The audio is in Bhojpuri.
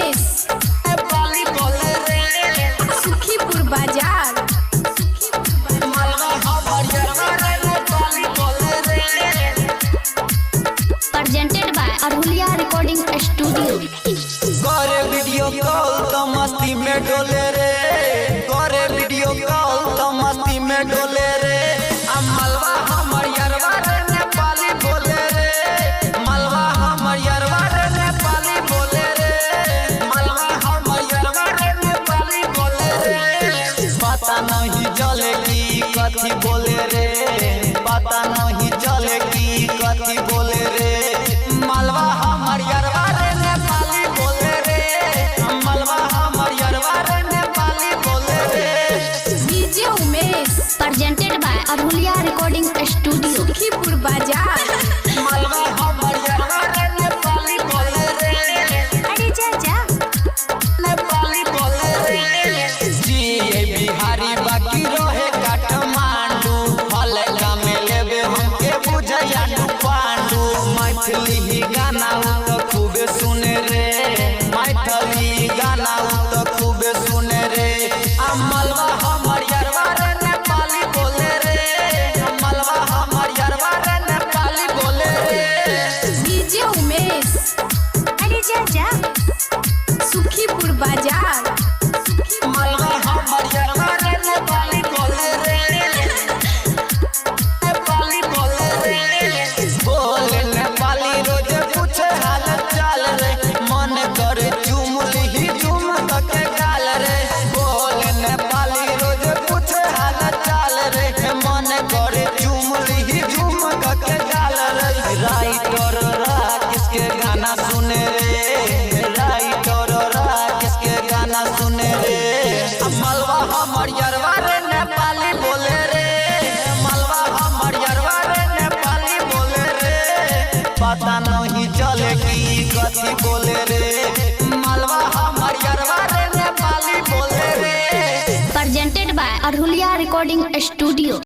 उमेश नेपाली बोले रे सुखीपुर बाजार मलबा हमर यरवा रे नेपाली बोले रे presented by Arhulia Recording Studio. करे वीडियो कॉल तो मस्ती में डोले रे करे वीडियो कॉल तो मस्ती में डोले रे मलबा हमर यरवा रे नेपाली बोले रे मलबा हमर यरवा रे नेपाली बोले रे मलबा हमर यरवा रे नेपाली बोले रे पता नहीं चले की कथी बोले रे पता नहीं चले की कथी बोले रे मलबा हमर यरवा रे नेपाली बोले रे मलबा हमर यरवा रे नेपाली बोले रे DJ Umesh Presented by Arhulia Recording Studio. Sukhipur बाजार मलबा हमर यरवा रे नेपाली बोले रे अरे चाचा नेपाली बोले रे जी ये बिहारी बाकी रहे काठमांडू हल्का में लेबे हमके बुझैया पांडू मैथिली ही गाना तो खूबे सुने रे मैथिली गाना तो खूबे सुने रे मलबा हमर यरवा रे नेपाली बोले रे मलबा हमर यरवा रे नेपाली बोले रे डीजे उमेश अरे चाचा सुखीपुर बाजार मलबा हमर यरवा रे नेपाली बोले रे नेपाली बोले रे बोले नेपाली रोजे पूछे हाल चाल रे मन करे चुमली ही चुम के गाल रे बोले नेपाली रोजे पूछे हाल चाल रे मन करे चुमली ही चुम के गाल रे राइटर राकेश के गाना सुने रे राइटर राकेश के गाना सुने रे मलबा हमर यरवा रे नेपाली बोले रे मलबा हमर यरवा रे नेपाली बोले रे पता नहीं चले की कथी बोले रे मलबा हमर यरवा रे नेपाली बोले रे Presented by Arhulia Recording Studio.